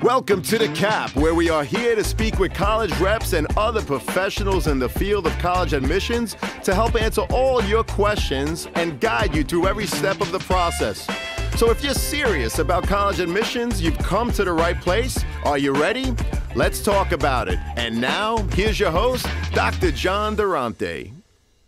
Welcome to The Cap, where we are here to speak with college reps and other professionals in the field of college admissions to help answer all your questions and guide you through every step of the process. So if you're serious about college admissions, you've come to the right place. Are you ready? Let's talk about it. And now, here's your host, Dr. John Durante.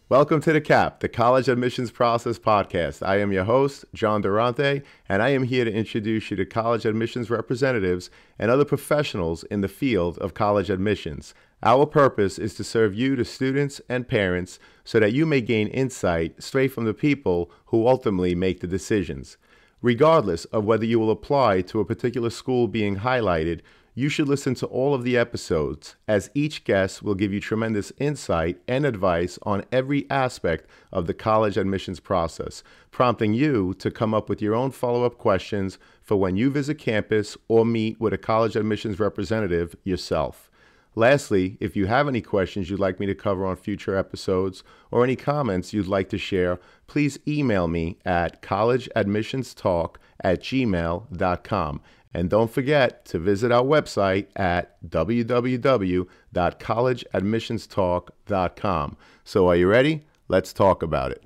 Welcome to The Cap, the College Admissions Process Podcast. I am your host, John Durante, and I am here to introduce you to college admissions representatives and other professionals in the field of college admissions. Our purpose is to serve you, the students and parents, so that you may gain insight straight from the people who ultimately make the decisions. Regardless of whether you will apply to a particular school being highlighted, you should listen to all of the episodes, as each guest will give you tremendous insight and advice on every aspect of the college admissions process, prompting you to come up with your own follow-up questions for when you visit campus or meet with a college admissions representative yourself. Lastly, if you have any questions you'd like me to cover on future episodes or any comments you'd like to share, please email me at collegeadmissionstalk@gmail.com. And don't forget to visit our website at www.collegeadmissionstalk.com. So are you ready? Let's talk about it.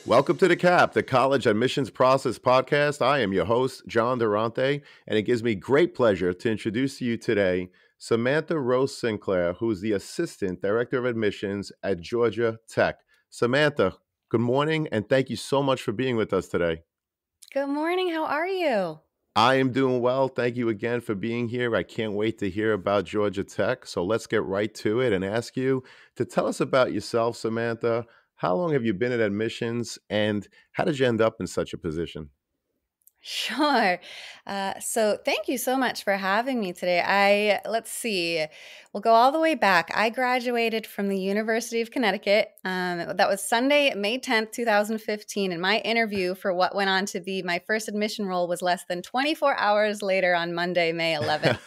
Welcome to The Cap, the College Admissions Process Podcast. I am your host, John Durante, and it gives me great pleasure to introduce to you today Samantha Rose-Sinclair, who is the Assistant Director of Admissions at Georgia Tech. Samantha, good morning, and thank you so much for being with us today. Good morning. How are you? I am doing well. Thank you again for being here. I can't wait to hear about Georgia Tech. So let's get right to it and ask you to tell us about yourself, Samantha. How long have you been in admissions and how did you end up in such a position? Sure. So thank you so much for having me today. Let's see, we'll go all the way back. I graduated from the University of Connecticut. That was Sunday, May 10th, 2015. And my interview for what went on to be my first admission role was less than 24 hours later on Monday, May 11th.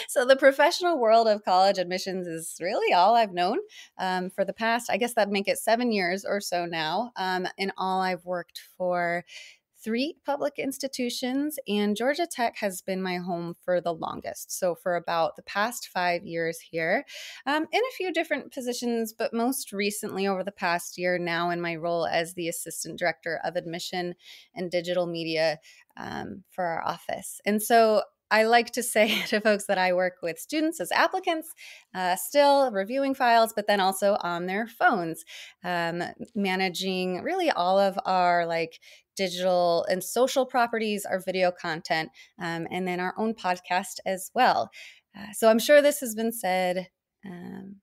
So the professional world of college admissions is really all I've known for the past, I guess that'd make it 7 years or so now. In all, I've worked for 3 public institutions, and Georgia Tech has been my home for the longest. So for about the past 5 years here, in a few different positions, but most recently over the past year now in my role as the Assistant Director of Admission and Digital Media for our office. And so I like to say to folks that I work with students as applicants, still reviewing files, but then also on their phones, managing really all of our digital and social properties, our video content, and then our own podcast as well. So I'm sure this has been said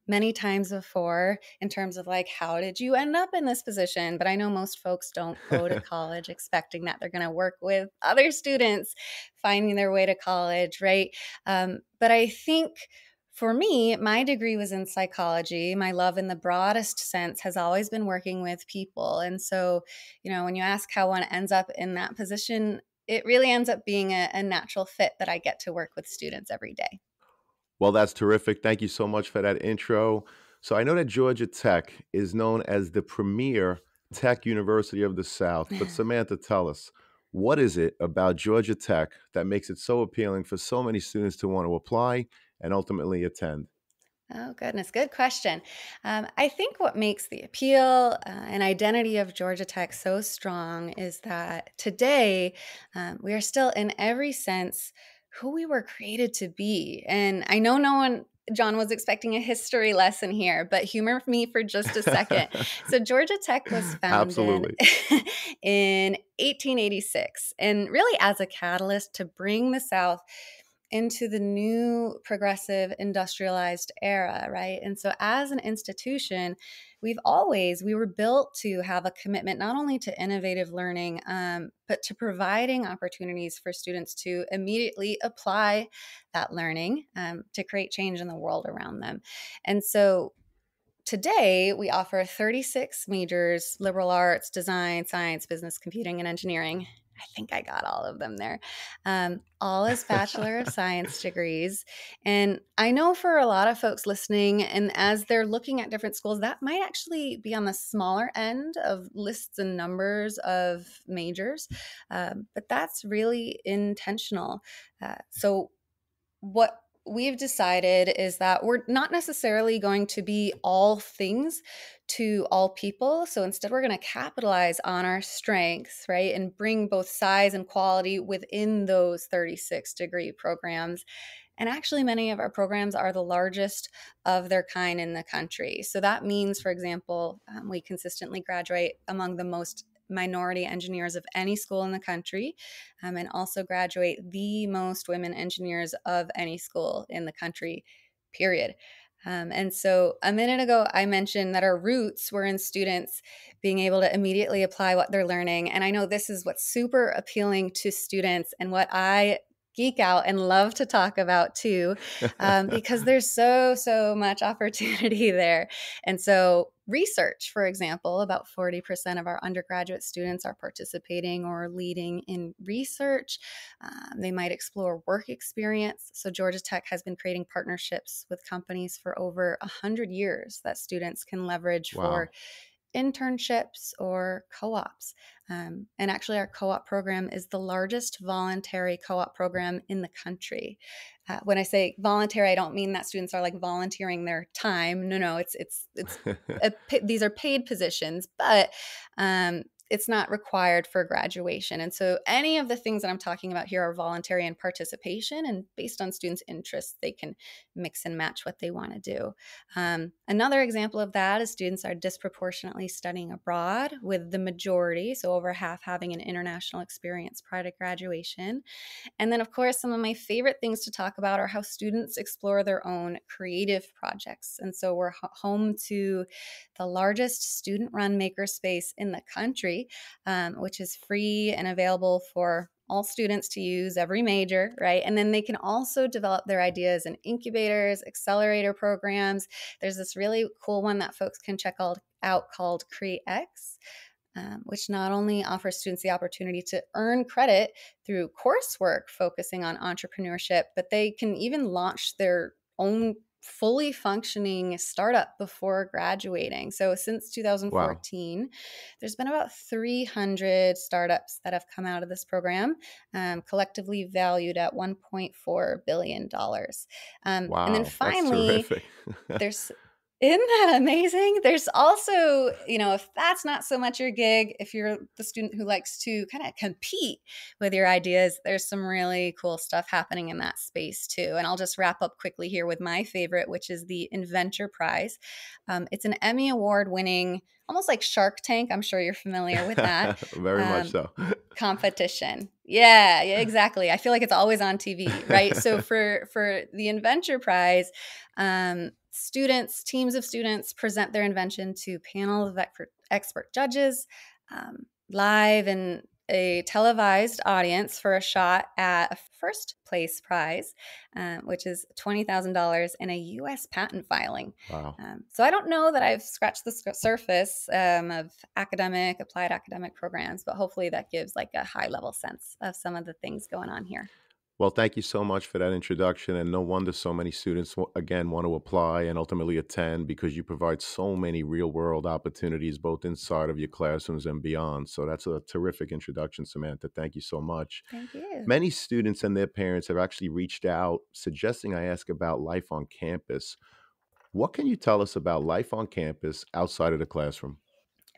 many times before in terms of how did you end up in this position? But I know most folks don't go to college expecting that they're going to work with other students finding their way to college, right? But I think for me, my degree was in psychology. My love in the broadest sense has always been working with people. And so, when you ask how one ends up in that position, it really ends up being a natural fit that I get to work with students every day. Well, that's terrific. Thank you so much for that intro. So I know that Georgia Tech is known as the premier tech university of the South. But Samantha, tell us, what is it about Georgia Tech that makes it so appealing for so many students to want to apply and ultimately attend? Oh, goodness. Good question. I think what makes the appeal and identity of Georgia Tech so strong is that today we are still, in every sense, who we were created to be. And I know no one, John, was expecting a history lesson here, but humor me for just a second. So Georgia Tech was founded in 1886, and really as a catalyst to bring the South into the new progressive industrialized era, right? And so as an institution, we were built to have a commitment not only to innovative learning, but to providing opportunities for students to immediately apply that learning to create change in the world around them. And so today, we offer 36 majors: liberal arts, design, science, business, computing, and engineering. think I got all of them there. All as Bachelor of Science degrees. And I know for a lot of folks listening, and as they're looking at different schools, that might actually be on the smaller end of lists and numbers of majors. But that's really intentional. So what we've decided is that we're not necessarily going to be all things to all people. So instead, we're going to capitalize on our strengths, right? And bring both size and quality within those 36-degree programs. And actually, many of our programs are the largest of their kind in the country. So that means, for example, we consistently graduate among the most minority engineers of any school in the country, and also graduate the most women engineers of any school in the country, period. And so a minute ago, I mentioned that our roots were in students being able to immediately apply what they're learning. And I know this is what's super appealing to students and what I geek out and love to talk about too, because there's so much opportunity there. And so research, for example, about 40% of our undergraduate students are participating or leading in research. They might explore work experience. So Georgia Tech has been creating partnerships with companies for over 100 years that students can leverage for Wow. internships or co-ops. And actually, our co-op program is the largest voluntary co-op program in the country. When I say voluntary, I don't mean that students are like volunteering their time. No, these are paid positions, but it's not required for graduation. And so any of the things that I'm talking about here are voluntary and participation, and based on students' interests, they can mix and match what they want to do. Another example of that is students are disproportionately studying abroad, with the majority, so over half, having an international experience prior to graduation. And then, of course, some of my favorite things to talk about are how students explore their own creative projects. And so we're home to the largest student-run makerspace in the country, which is free and available for all students to use, every major, right? And then they can also develop their ideas in incubators, accelerator programs. There's this really cool one that folks can check out called CreateX, which not only offers students the opportunity to earn credit through coursework focusing on entrepreneurship, but they can even launch their own fully functioning startup before graduating. So since Wow. 2014, there's been about 300 startups that have come out of this program, collectively valued at $1.4 billion. And then Wow. That's finally, terrific. there's isn't that amazing? There's also, if that's not so much your gig, if you're the student who likes to kind of compete with your ideas, there's some really cool stuff happening in that space too. And I'll just wrap up quickly here with my favorite, which is the Inventure Prize. It's an Emmy Award winning, almost like Shark Tank. I'm sure you're familiar with that. Very much Um, so. competition. Yeah, exactly. I feel like it's always on TV, right? So for the Inventure Prize, teams of students present their invention to panel of expert judges, live in a televised audience for a shot at a first place prize, which is $20,000 in a U.S. patent filing. Wow. So I don't know that I've scratched the surface of applied academic programs, but hopefully that gives like a high level sense of some of the things going on here. Well, thank you so much for that introduction. And no wonder so many students, again, want to apply and ultimately attend because you provide so many real world opportunities, both inside of your classrooms and beyond. So that's a terrific introduction, Samantha. Thank you so much. Thank you. Many students and their parents have actually reached out suggesting I ask about life on campus. What can you tell us about life on campus outside of the classroom?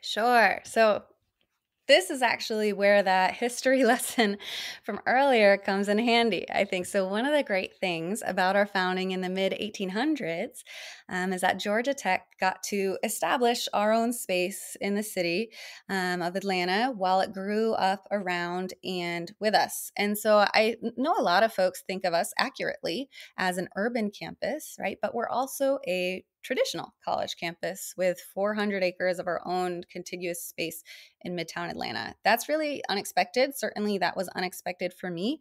Sure. So this is actually where that history lesson from earlier comes in handy, I think. So, one of the great things about our founding in the mid 1800s is that Georgia Tech got to establish our own space in the city of Atlanta while it grew up around and with us. And so, I know a lot of folks think of us accurately as an urban campus, right? But we're also a traditional college campus with 400 acres of our own contiguous space in Midtown Atlanta. That's really unexpected. Certainly, that was unexpected for me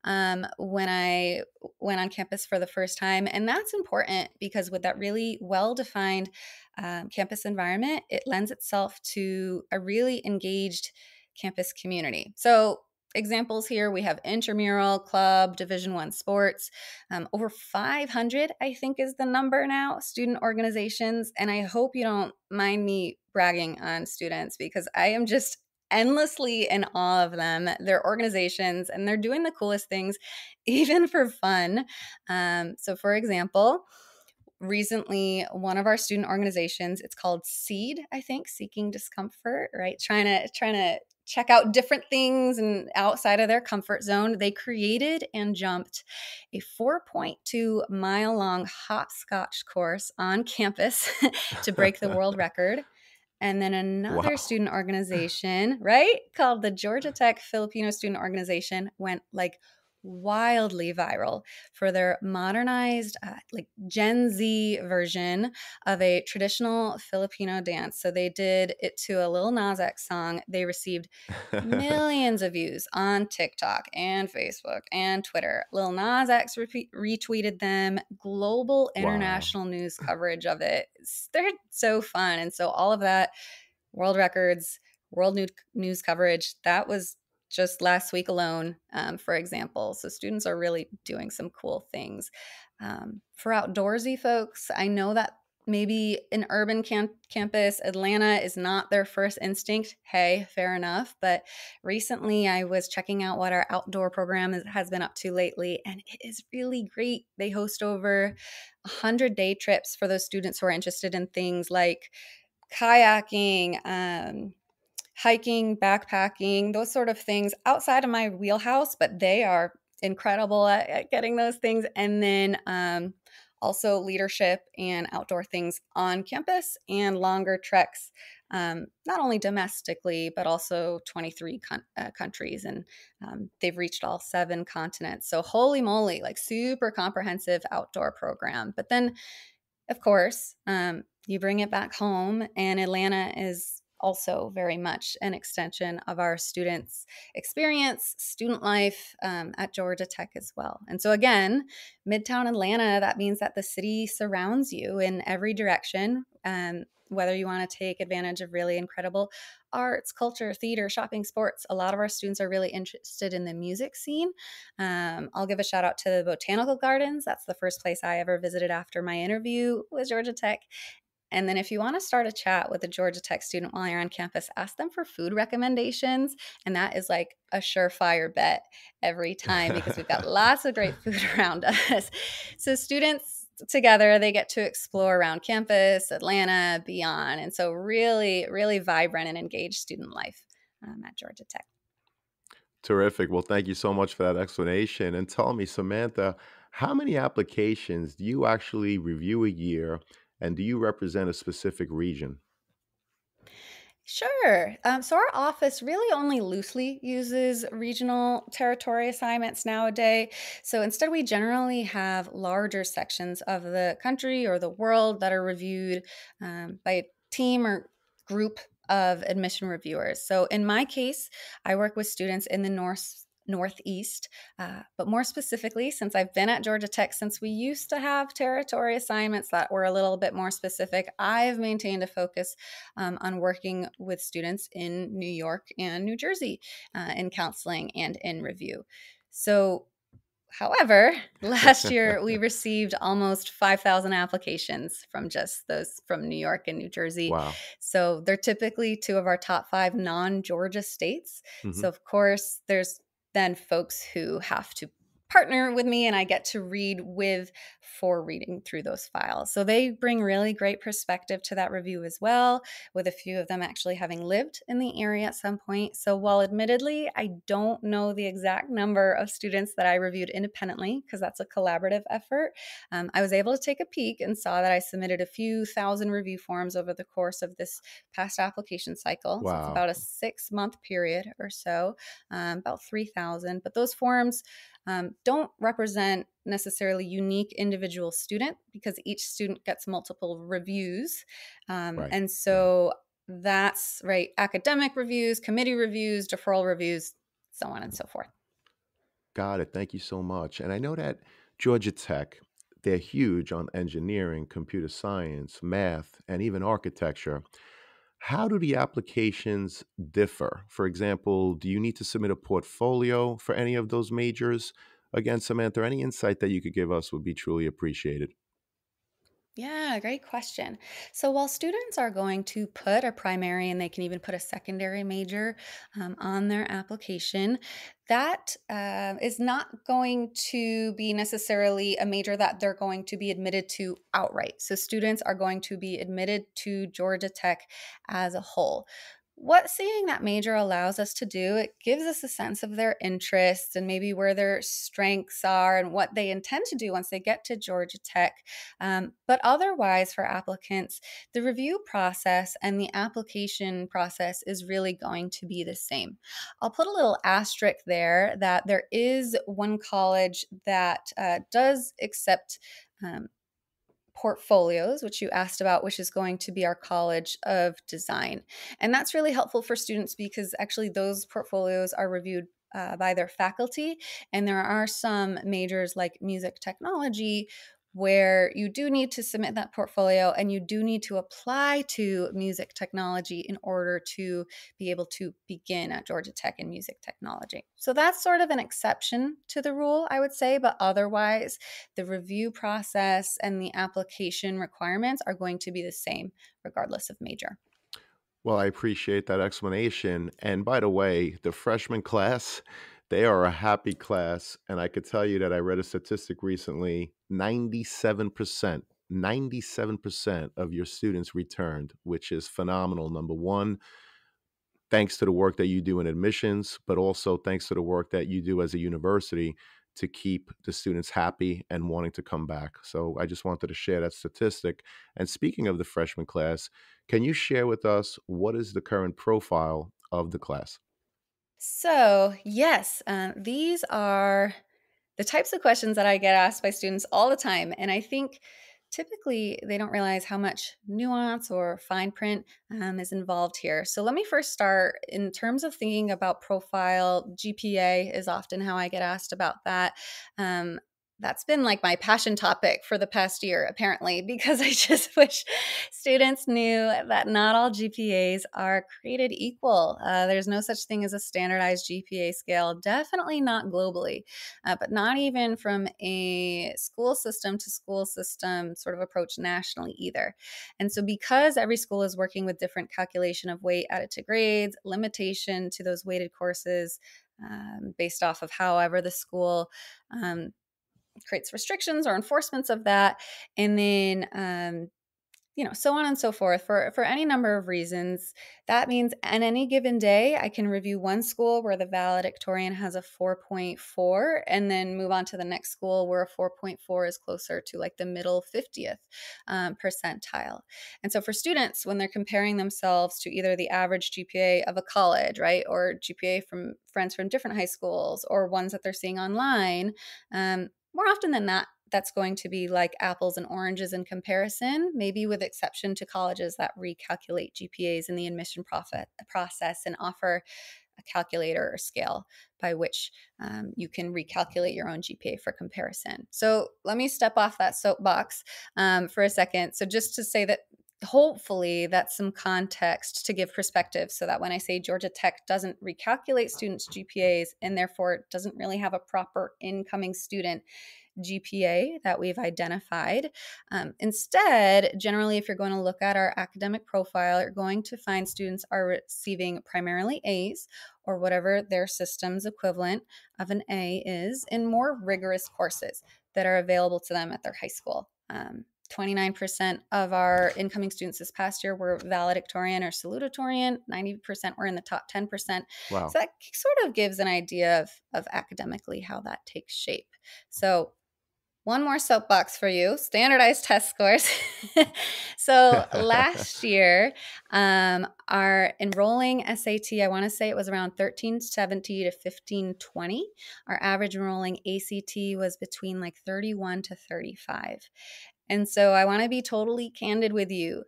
when I went on campus for the first time. And that's important because with that really well defined campus environment, it lends itself to a really engaged campus community. So, examples here. We have intramural, club, Division One sports, over 500, I think, is the number now, student organizations. And I hope you don't mind me bragging on students because I am just endlessly in awe of them, their organizations, and they're doing the coolest things, even for fun. So, for example, recently one of our student organizations, it's called seed, I think, seeking discomfort, right, trying to check out different things and outside of their comfort zone. They created and jumped a 4.2 mile long hopscotch course on campus to break the world record. And then another Wow. student organization, right, called the Georgia Tech Filipino Student Organization went like wildly viral for their modernized, like Gen Z version of a traditional Filipino dance. So they did it to a Lil Nas X song. They received millions of views on TikTok and Facebook and Twitter. Lil Nas X retweeted them, global Wow. international news coverage of it. They're so fun. And so all of that, world records, news coverage, that was just last week alone, for example. So students are really doing some cool things. For outdoorsy folks, I know that maybe an urban campus, Atlanta is not their first instinct. Hey, fair enough. But recently I was checking out what our outdoor program has been up to lately, and it is really great. They host over 100-day trips for those students who are interested in things like kayaking, hiking, backpacking, those sort of things outside of my wheelhouse, but they are incredible at getting those things. And then also leadership and outdoor things on campus and longer treks, not only domestically, but also 23 countries. And they've reached all 7 continents. So, holy moly, like super comprehensive outdoor program. But then of course, you bring it back home, and Atlanta is also very much an extension of our students' experience, student life at Georgia Tech as well. And so, again, Midtown Atlanta, that means that the city surrounds you in every direction. Whether you want to take advantage of really incredible arts, culture, theater, shopping, sports, a lot of our students are really interested in the music scene. I'll give a shout out to the Botanical Gardens. That's the first place I ever visited after my interview with Georgia Tech. And then if you want to start a chat with a Georgia Tech student while you're on campus, ask them for food recommendations. And that is like a surefire bet every time because we've got lots of great food around us. So students together, they get to explore around campus, Atlanta, beyond. And so really, really vibrant and engaged student life at Georgia Tech. Terrific. Well, thank you so much for that explanation. And tell me, Samantha, how many applications do you actually review a year, and do you represent a specific region? Sure. So our office really only loosely uses regional territory assignments nowadays. So instead, we generally have larger sections of the country or the world that are reviewed by a team or group of admission reviewers. So in my case, I work with students in the Northeast, but more specifically, since I've been at Georgia Tech since we used to have territory assignments that were a little bit more specific, I've maintained a focus on working with students in New York and New Jersey in counseling and in review. So, however, last year we received almost 5,000 applications from just those from New York and New Jersey. Wow. So they're typically two of our top 5 non-Georgia states. Hmm. So, of course, there's then folks who have to partner with me and I get to read with for reading through those files. So they bring really great perspective to that review as well, with a few of them actually having lived in the area at some point. So while admittedly, I don't know the exact number of students that I reviewed independently, because that's a collaborative effort, I was able to take a peek and saw that I submitted a few thousand review forms over the course of this past application cycle. So it's Wow. about a 6-month period or so, about 3,000. But those forms don't represent necessarily unique individual student because each student gets multiple reviews. Right. And Right. so that's right, academic reviews, committee reviews, deferral reviews, so on and so forth. Got it. Thank you so much. And I know that Georgia Tech, they're huge on engineering, computer science, math, and even architecture. How do the applications differ? For example, do you need to submit a portfolio for any of those majors? Again, Samantha, any insight that you could give us would be truly appreciated. Yeah, great question. So while students are going to put a primary and they can even put a secondary major on their application, that is not going to be necessarily a major that they're going to be admitted to outright. So students are going to be admitted to Georgia Tech as a whole. What seeing that major allows us to do, it gives us a sense of their interests and maybe where their strengths are and what they intend to do once they get to Georgia Tech. But otherwise, for applicants, the review process and the application process is really going to be the same. I'll put a little asterisk there that there is one college that does accept. Um, Portfolios, which you asked about, which is going to be our College of Design. And that's really helpful for students because actually those portfolios are reviewed by their faculty. And there are some majors like music technology where you do need to submit that portfolio and you do need to apply to music technology in order to be able to begin at Georgia Tech in music technology. So that's sort of an exception to the rule, I would say, but otherwise, the review process and the application requirements are going to be the same regardless of major. Well, I appreciate that explanation. And by the way, the freshman class, they are a happy class. And I could tell you that I read a statistic recently 97% of your students returned, which is phenomenal. Number one, thanks to the work that you do in admissions, but also thanks to the work that you do as a university to keep the students happy and wanting to come back. So I just wanted to share that statistic. And speaking of the freshman class, can you share with us what is the current profile of the class? So, yes, these are the types of questions that I get asked by students all the time. And I think typically they don't realize how much nuance or fine print is involved here. So let me first start in terms of thinking about profile. GPA is often how I get asked about that. Um, that's been like my passion topic for the past year, apparently, because I just wish students knew that not all GPAs are created equal. There's no such thing as a standardized GPA scale, definitely not globally, but not even from a school system to school system sort of approach nationally either. And so, because every school is working with different calculation of weight added to grades, limitation to those weighted courses, based off of however the school creates restrictions or enforcements of that. And then so on and so forth for any number of reasons. That means on any given day, I can review one school where the valedictorian has a 4.4 and then move on to the next school where a 4.4 is closer to like the middle 50th percentile. And so for students, when they're comparing themselves to either the average GPA of a college, right, or GPA from friends from different high schools or ones that they're seeing online, more often than not, that's going to be like apples and oranges in comparison, maybe with exception to colleges that recalculate GPAs in the admission process and offer a calculator or scale by which you can recalculate your own GPA for comparison. So let me step off that soapbox for a second. So just to say that hopefully that's some context to give perspective so that when I say Georgia Tech doesn't recalculate students' GPAs and therefore doesn't really have a proper incoming student GPA that we've identified. Instead, generally, if you're going to look at our academic profile, you're going to find students are receiving primarily A's or whatever their system's equivalent of an A is in more rigorous courses that are available to them at their high school. 29% of our incoming students this past year were valedictorian or salutatorian. 90% were in the top 10%. Wow. So that sort of gives an idea of academically how that takes shape. So one more soapbox for you, standardized test scores. So last year, our enrolling SAT, I want to say it was around 1370 to 1520. Our average enrolling ACT was between like 31 to 35. And so I want to be totally candid with you.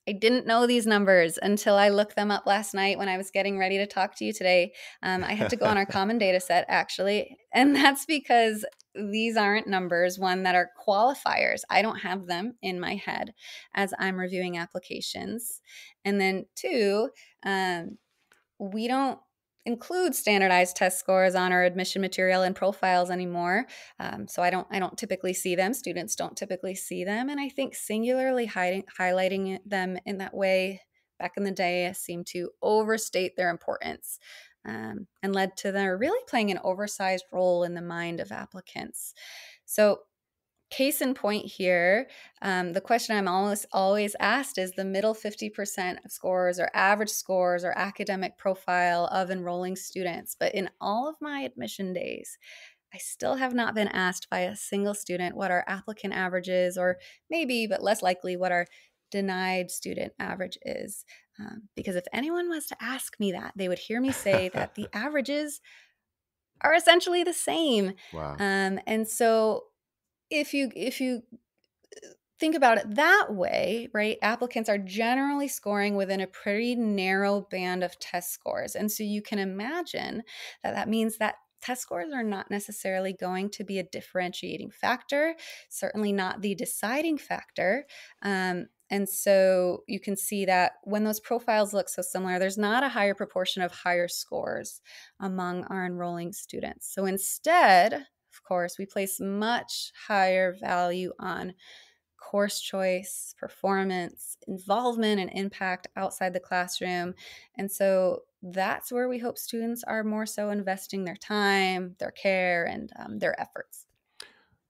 I didn't know these numbers until I looked them up last night when I was getting ready to talk to you today. I had to go on our common data set, actually. And that's because these aren't numbers, one, that are qualifiers. I don't have them in my head as I'm reviewing applications. And then two, we don't include standardized test scores on our admission material and profiles anymore. So I don't typically see them. Students don't typically see them. And I think singularly highlighting them in that way back in the day seemed to overstate their importance, and led to their really playing an oversized role in the mind of applicants. So case in point here, the question I'm almost always asked is the middle 50% of scores or average scores or academic profile of enrolling students. But in all of my admission days, I still have not been asked by a single student what our applicant average is, or maybe, but less likely, what our denied student average is. Because if anyone was to ask me that, they would hear me say that the averages are essentially the same. Wow. And so if you think about it that way, right? Applicants are generally scoring within a pretty narrow band of test scores. And so you can imagine that that means that test scores are not necessarily going to be a differentiating factor, certainly not the deciding factor. And so you can see that when those profiles look so similar, there's not a higher proportion of higher scores among our enrolling students. So instead, of course, we place much higher value on course choice, performance, involvement, and impact outside the classroom. And so that's where we hope students are more so investing their time, their care, and their efforts.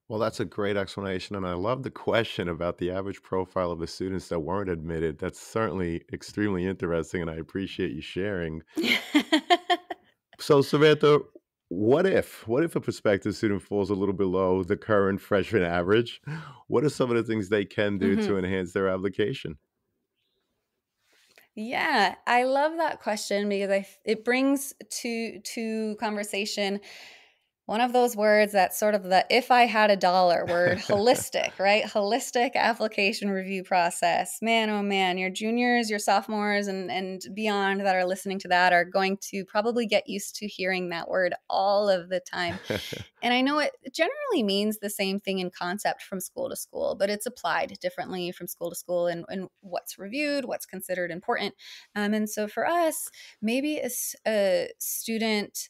Well, that's a great explanation, and I love the question about the average profile of the students that weren't admitted. That's certainly extremely interesting, and I appreciate you sharing. So, Samantha, what if a prospective student falls a little below the current freshman average? What are some of the things they can do Mhm. to enhance their application? Yeah, I love that question because it brings to conversation one of those words that's sort of the if I had a dollar word, holistic, right? Holistic application review process. Man, oh man, your juniors, your sophomores, and beyond that are listening to that are going to probably get used to hearing that word all of the time. And I know it generally means the same thing in concept from school to school, but it's applied differently from school to school, and what's reviewed, what's considered important. And so for us, maybe a student,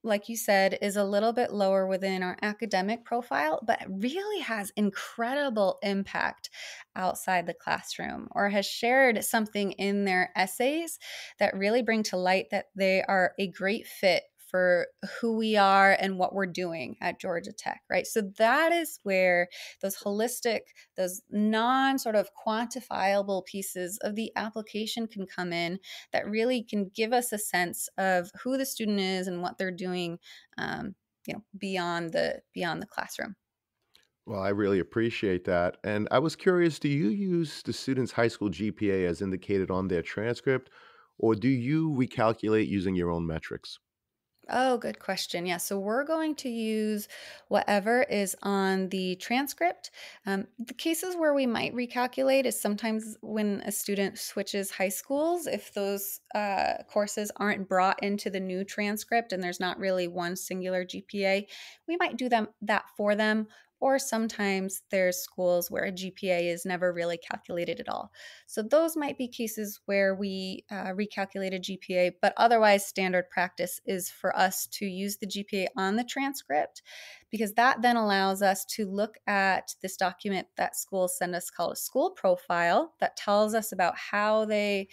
like you said, is a little bit lower within our academic profile, but really has incredible impact outside the classroom, or has shared something in their essays that really bring to light that they are a great fit for who we are and what we're doing at Georgia Tech, right? So that is where those holistic, those non sort of quantifiable pieces of the application can come in that really can give us a sense of who the student is and what they're doing, beyond the classroom. Well, I really appreciate that. And I was curious, do you use the student's high school GPA as indicated on their transcript, or do you recalculate using your own metrics? Oh, good question. Yeah, so we're going to use whatever is on the transcript. The cases where we might recalculate is sometimes when a student switches high schools, if those courses aren't brought into the new transcript and there's not really one singular GPA, we might do that for them. Or sometimes there's schools where a GPA is never really calculated at all. So those might be cases where we recalculate a GPA, but otherwise, standard practice is for us to use the GPA on the transcript, because that then allows us to look at this document that schools send us called a school profile that tells us about how they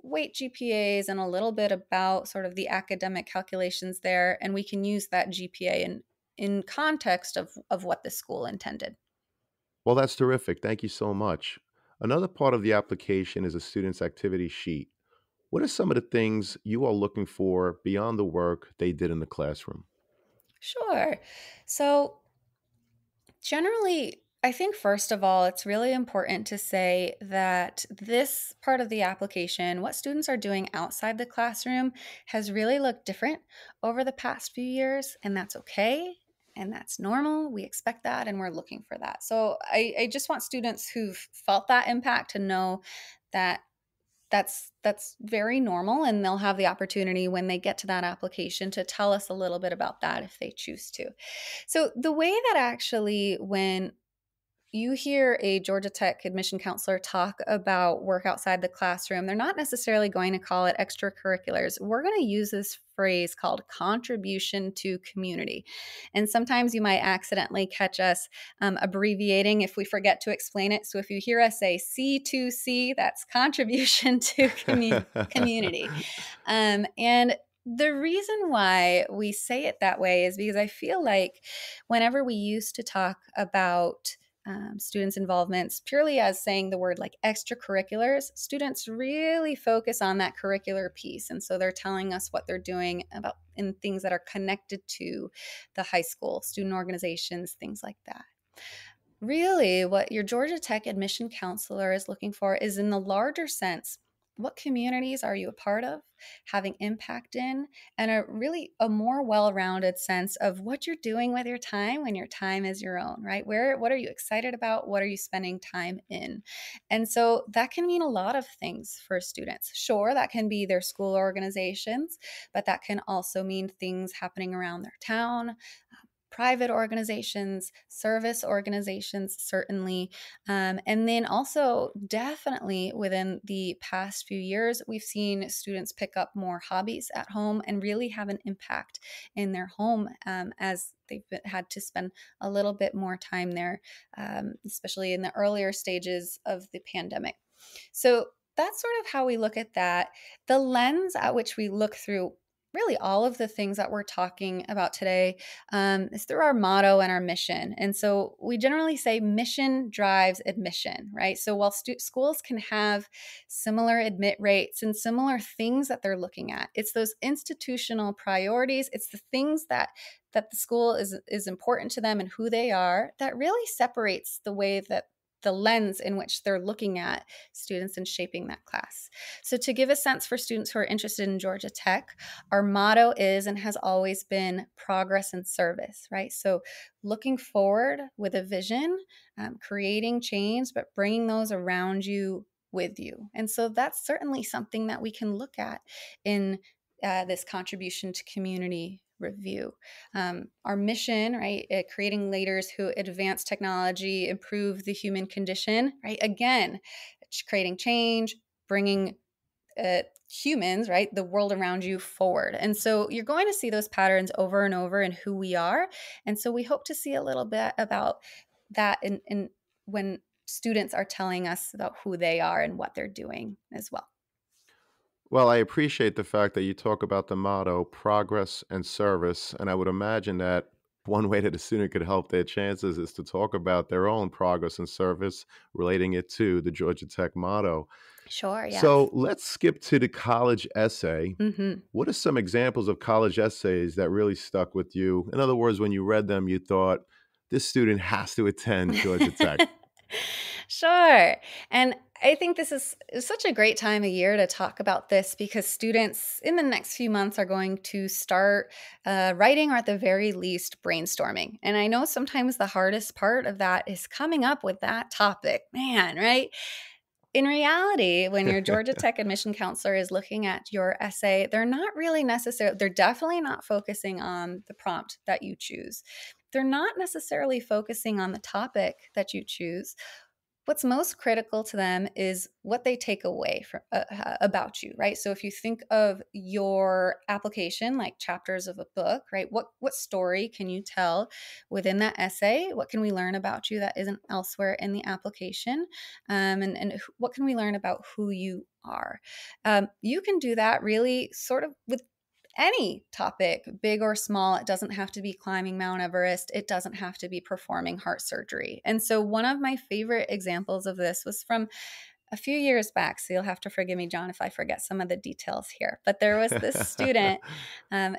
weight GPAs and a little bit about sort of the academic calculations there. And we can use that GPA in context of what the school intended. Well, that's terrific. Thank you so much. Another part of the application is a student's activity sheet. What are some of the things you are looking for beyond the work they did in the classroom? Sure. So generally, I think first of all, it's really important to say that this part of the application, what students are doing outside the classroom, has really looked different over the past few years, and that's okay. And that's normal. We expect that, and we're looking for that. So I just want students who've felt that impact to know that that's very normal, and they'll have the opportunity when they get to that application to tell us a little bit about that if they choose to. So the way that actually when you hear a Georgia Tech admission counselor talk about work outside the classroom, they're not necessarily going to call it extracurriculars. We're going to use this phrase called contribution to community. And sometimes you might accidentally catch us abbreviating if we forget to explain it. So if you hear us say C2C, that's contribution to community. And the reason why we say it that way is because I feel like whenever we used to talk about students' involvements purely as saying the word like extracurriculars, students really focus on that curricular piece. And so they're telling us what they're doing about in things that are connected to the high school, student organizations, things like that. Really, what your Georgia Tech admission counselor is looking for is in the larger sense, what communities are you a part of, having impact in, and a more well-rounded sense of what you're doing with your time when your time is your own, right? What are you excited about? What are you spending time in? And so that can mean a lot of things for students. Sure, that can be their school organizations, but that can also mean things happening around their town, private organizations, service organizations, certainly. And then also, definitely within the past few years, we've seen students pick up more hobbies at home and really have an impact in their home as they've had to spend a little bit more time there, especially in the earlier stages of the pandemic. So that's sort of how we look at that. The lens at which we look through really all of the things that we're talking about today is through our motto and our mission. And so we generally say mission drives admission, right? So while schools can have similar admit rates and similar things that they're looking at, it's those institutional priorities, it's the things that the school is important to them and who they are that really separates the way that the lens in which they're looking at students and shaping that class. So to give a sense for students who are interested in Georgia Tech, our motto is and has always been progress and service, right? So looking forward with a vision, creating change, but bringing those around you with you. And so that's certainly something that we can look at in this contribution to community review. Our mission, right, creating leaders who advance technology, improve the human condition, right? Again, creating change, bringing humans, right, the world around you forward. And so you're going to see those patterns over and over in who we are. And so we hope to see a little bit about that in when students are telling us about who they are and what they're doing as well. Well, I appreciate the fact that you talk about the motto, progress and service. And I would imagine that one way that a student could help their chances is to talk about their own progress and service, relating it to the Georgia Tech motto. Sure, yes. So let's skip to the college essay. Mhm. What are some examples of college essays that really stuck with you? In other words, when you read them, you thought, this student has to attend Georgia Tech. Sure. And I think this is such a great time of year to talk about this because students in the next few months are going to start writing or at the very least brainstorming. And I know sometimes the hardest part of that is coming up with that topic. Man, right? In reality, when your Georgia Tech admission counselor is looking at your essay, they're not really necessarily, they're definitely not focusing on the prompt that you choose. They're not necessarily focusing on the topic that you choose. What's most critical to them is what they take away from, about you, right? So if you think of your application like chapters of a book, right? What story can you tell within that essay? What can we learn about you that isn't elsewhere in the application? And what can we learn about who you are? You can do that really sort of with any topic, big or small. It doesn't have to be climbing Mount Everest. It doesn't have to be performing heart surgery. And so one of my favorite examples of this was from a few years back. So you'll have to forgive me, John, if I forget some of the details here. But there was this student,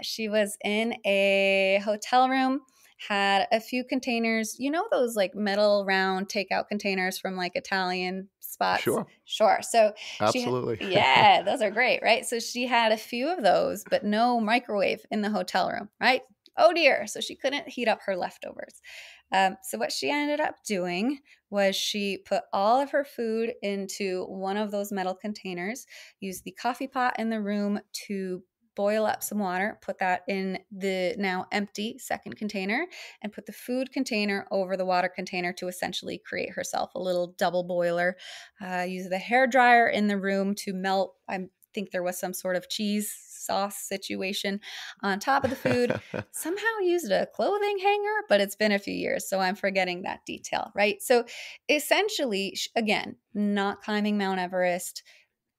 she was in a hotel room, had a few containers, you know, those like metal round takeout containers from like Italian spots. Sure, Sure. So absolutely. yeah, those are great, right? So she had a few of those, but no microwave in the hotel room, right? Oh dear. So she couldn't heat up her leftovers. So what she ended up doing was she put all of her food into one of those metal containers, used the coffee pot in the room to boil up some water, put that in the now empty second container, and put the food container over the water container to essentially create herself a little double boiler. Use the hair dryer in the room to melt. I think there was some sort of cheese sauce situation on top of the food. Somehow used a clothing hanger, but it's been a few years, so I'm forgetting that detail, right? So essentially, again, not climbing Mount Everest,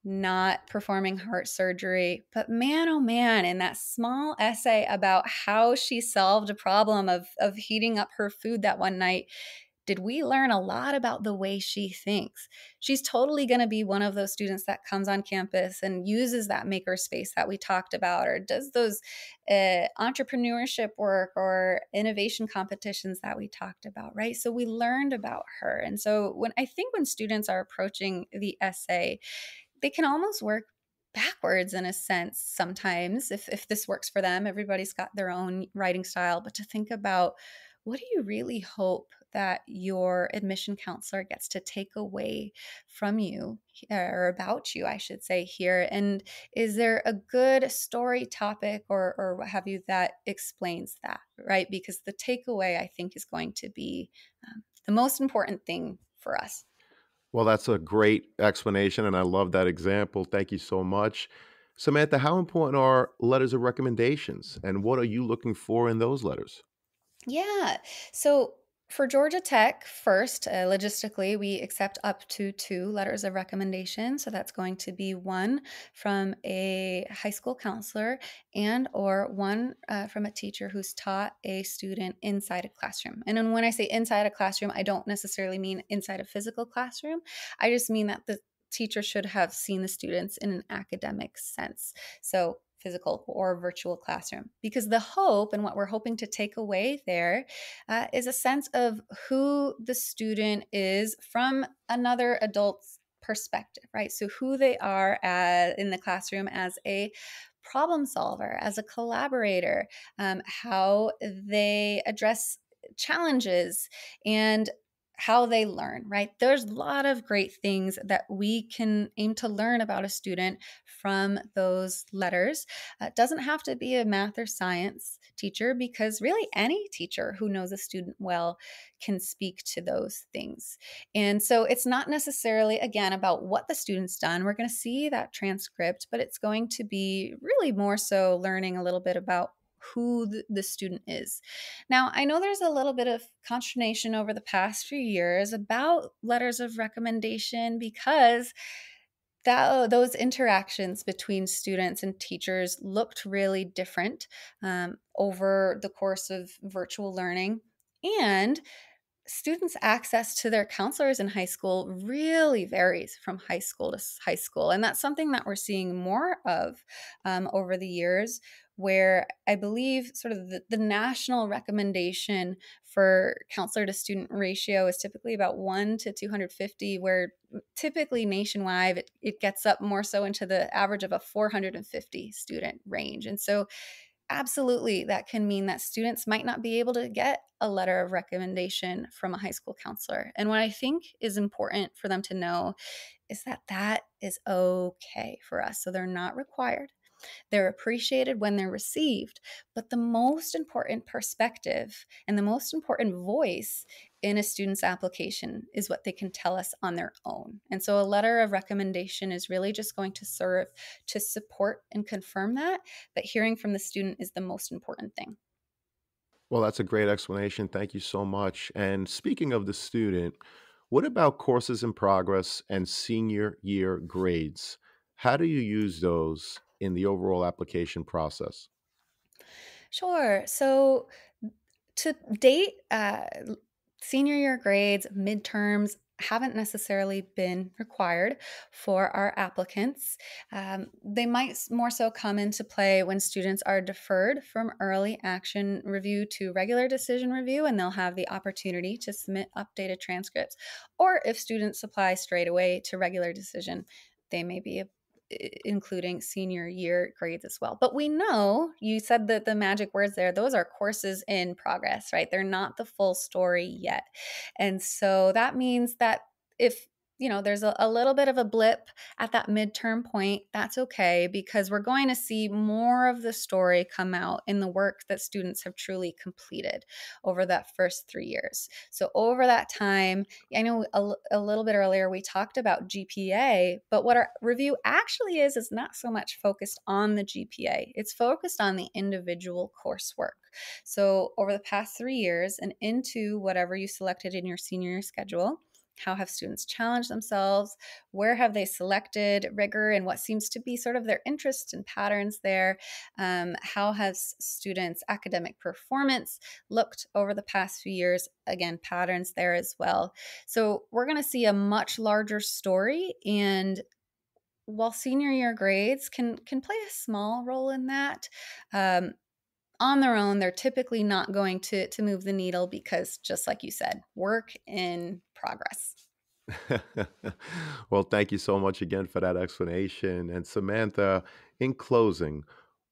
not performing heart surgery. But man, oh man, in that small essay about how she solved a problem of heating up her food that one night, did we learn a lot about the way she thinks. She's totally going to be one of those students that comes on campus and uses that maker space that we talked about, or does those entrepreneurship work or innovation competitions that we talked about, right? So we learned about her. And so when students are approaching the essay, they can almost work backwards in a sense sometimes if this works for them. Everybody's got their own writing style, but to think about, what do you really hope that your admission counselor gets to take away from you, or about you, I should say, here? And is there a good story topic or what have you that explains that, right? Because the takeaway, I think, is going to be the most important thing for us. Well, that's a great explanation, and I love that example. Thank you so much. Samantha, how important are letters of recommendations, and what are you looking for in those letters? Yeah. So for Georgia Tech, first, logistically, we accept up to two letters of recommendation. So that's going to be one from a high school counselor and or one from a teacher who's taught a student inside a classroom. And then when I say inside a classroom, I don't necessarily mean inside a physical classroom. I just mean that the teacher should have seen the students in an academic sense. So physical or virtual classroom, because the hope and what we're hoping to take away there is a sense of who the student is from another adult's perspective, right? So who they are in the classroom as a problem solver, as a collaborator, how they address challenges, and how they learn, right? There's a lot of great things that we can aim to learn about a student from those letters. It doesn't have to be a math or science teacher, because really any teacher who knows a student well can speak to those things. And so it's not necessarily, again, about what the student's done. We're going to see that transcript, but it's going to be really more so learning a little bit about who the student is. Now, I know there's a little bit of consternation over the past few years about letters of recommendation, because those interactions between students and teachers looked really different over the course of virtual learning. And students' access to their counselors in high school really varies from high school to high school. And that's something that we're seeing more of over the years, where I believe sort of the national recommendation for counselor to student ratio is typically about 1 to 250, where typically nationwide it gets up more so into the average of a 450 student range. And so absolutely, that can mean that students might not be able to get a letter of recommendation from a high school counselor. And what I think is important for them to know is that that is okay for us. So they're not required. They're appreciated when they're received, but the most important perspective and the most important voice in a student's application is what they can tell us on their own. And so a letter of recommendation is really just going to serve to support and confirm that, but hearing from the student is the most important thing. Well, that's a great explanation. Thank you so much. And speaking of the student, what about courses in progress and senior year grades? How do you use those in the overall application process? Sure. So to date, senior year grades, midterms haven't necessarily been required for our applicants. They might more so come into play when students are deferred from early action review to regular decision review, and they'll have the opportunity to submit updated transcripts. Or if students apply straight away to regular decision, they may be including senior year grades as well. But we know, you said that the magic words there, those are courses in progress, right? They're not the full story yet. And so that means that if there's a little bit of a blip at that midterm point, that's okay, because we're going to see more of the story come out in the work that students have truly completed over that first 3 years. So over that time, I know a little bit earlier we talked about GPA, but what our review actually is not so much focused on the GPA. It's focused on the individual coursework. So over the past 3 years and into whatever you selected in your senior year schedule, how have students challenged themselves? Where have they selected rigor and what seems to be sort of their interests and patterns there? How has students' academic performance looked over the past few years? Again, patterns there as well. So we're going to see a much larger story. And while senior year grades can play a small role in that, on their own, they're typically not going to move the needle because, just like you said, work in progress. Well, thank you so much again for that explanation. And Samantha, in closing,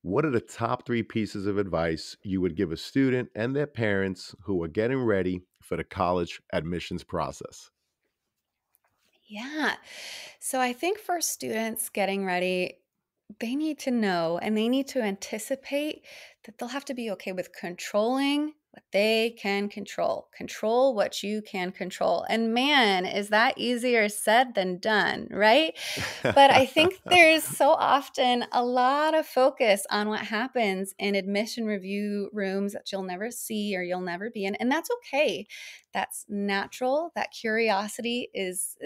what are the top three pieces of advice you would give a student and their parents who are getting ready for the college admissions process? Yeah. So I think for students getting ready, they need to know and they need to anticipate that they'll have to be okay with controlling what they can control. Control what you can control. And man, is that easier said than done, right? But I think there's so often a lot of focus on what happens in admission review rooms that you'll never see or you'll never be in. And that's okay. That's natural. That curiosity is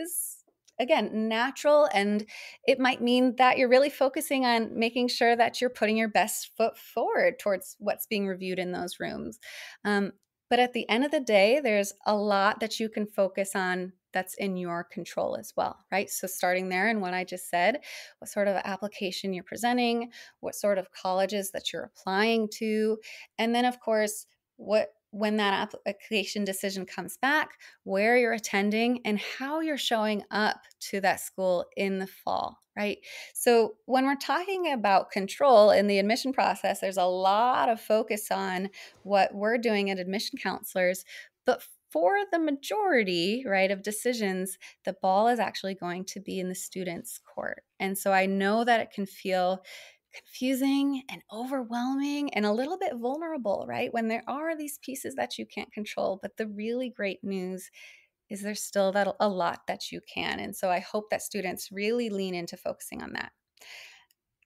again natural, and it might mean that you're really focusing on making sure that you're putting your best foot forward towards what's being reviewed in those rooms. Um, but at the end of the day, there's a lot that you can focus on that's in your control as well, right? So starting there and what I just said, what sort of application you're presenting, what sort of colleges that you're applying to, and then of course, what when that application decision comes back, where you're attending and how you're showing up to that school in the fall, right? So when we're talking about control in the admission process, there's a lot of focus on what we're doing at admission counselors, but for the majority, right, of decisions, the ball is actually going to be in the student's court. And so I know that it can feel confusing and overwhelming and a little bit vulnerable, right? When there are these pieces that you can't control. But the really great news is there's still that a lot that you can. And so I hope that students really lean into focusing on that.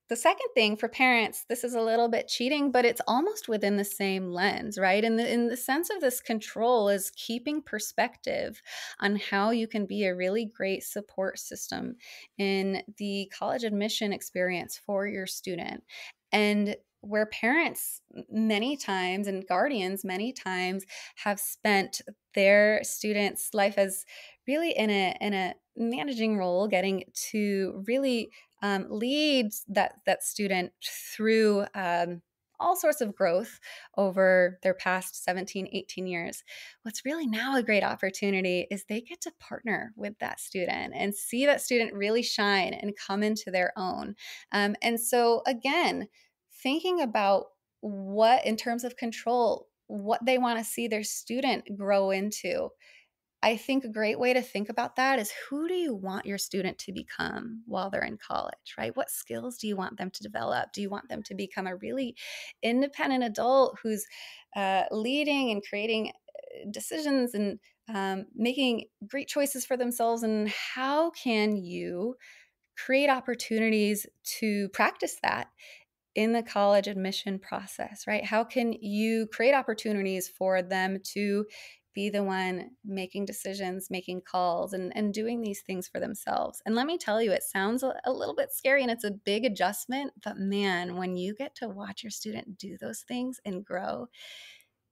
The second thing for parents, this is a little bit cheating, but it's almost within the same lens, right? In the sense of this control is keeping perspective on how you can be a really great support system in the college admission experience for your student. And where parents many times and guardians many times have spent their students' life as really in a managing role, getting to really leads that student through all sorts of growth over their past 17, 18 years. What's really now a great opportunity is they get to partner with that student and see that student really shine and come into their own. And so, again, thinking about what, in terms of control, what they want to see their student grow into. I think a great way to think about that is, who do you want your student to become while they're in college, right? What skills do you want them to develop? Do you want them to become a really independent adult who's leading and creating decisions and making great choices for themselves? And how can you create opportunities to practice that in the college admission process, right? How can you create opportunities for them to be the one making decisions, making calls, and doing these things for themselves? And let me tell you, it sounds a little bit scary and it's a big adjustment, but man, when you get to watch your student do those things and grow,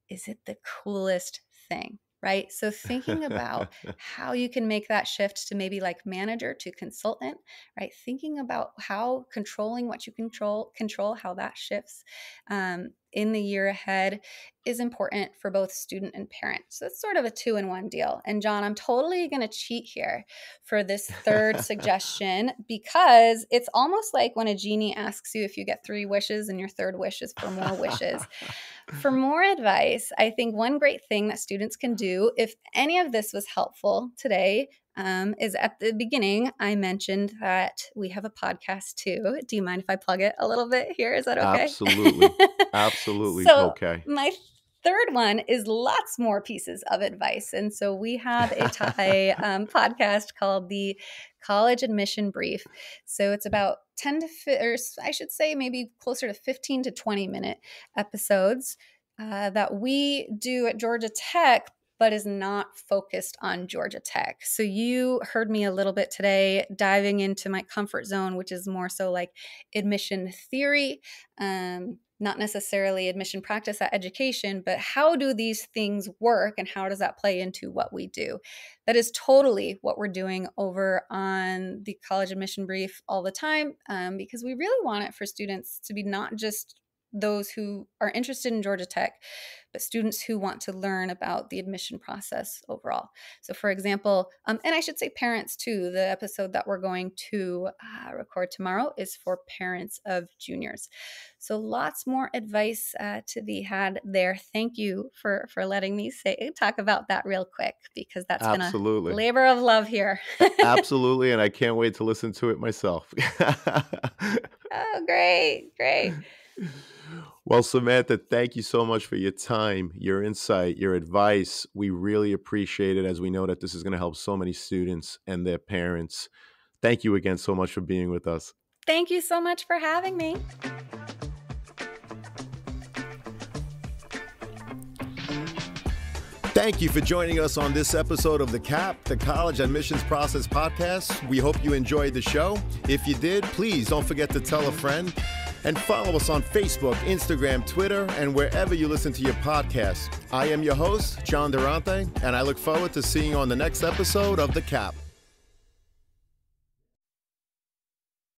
is it the coolest thing? Right. So thinking about how you can make that shift to maybe like manager to consultant, right? Thinking about how controlling what you control, how that shifts in the year ahead is important for both student and parent. So it's sort of a 2-in-1 deal. And John, I'm totally going to cheat here for this third suggestion, because it's almost like when a genie asks you if you get 3 wishes and your third wish is for more wishes. For more advice, I think one great thing that students can do, if any of this was helpful today, is at the beginning, I mentioned that we have a podcast too. Do you mind if I plug it a little bit here? Is that okay? Absolutely. Absolutely. So Okay. my third one is lots more pieces of advice. And so we have a podcast called the College Admission Brief. So it's about 10 to, or I should say maybe closer to 15 to 20 minute episodes that we do at Georgia Tech, but is not focused on Georgia Tech. So you heard me a little bit today diving into my comfort zone, which is more so like admission theory, not necessarily admission practice at education, but how do these things work and how does that play into what we do? That is totally what we're doing over on the College Admission Brief all the time, because we really want it for students to be not just those who are interested in Georgia Tech, but students who want to learn about the admission process overall. So for example, and I should say parents too, the episode that we're going to record tomorrow is for parents of juniors. So lots more advice to be had there. Thank you for letting me talk about that real quick, because that's been a labor of love here. Absolutely. And I can't wait to listen to it myself. Oh, great. Great. Well, Samantha, thank you so much for your time, your insight, your advice. We really appreciate it, as we know that this is going to help so many students and their parents. Thank you again so much for being with us. Thank you so much for having me. Thank you for joining us on this episode of the CAP, the College Admissions Process Podcast. We hope you enjoyed the show. If you did, please don't forget to tell a friend. And follow us on Facebook, Instagram, Twitter, and wherever you listen to your podcasts. I am your host, John Durante, and I look forward to seeing you on the next episode of The Cap.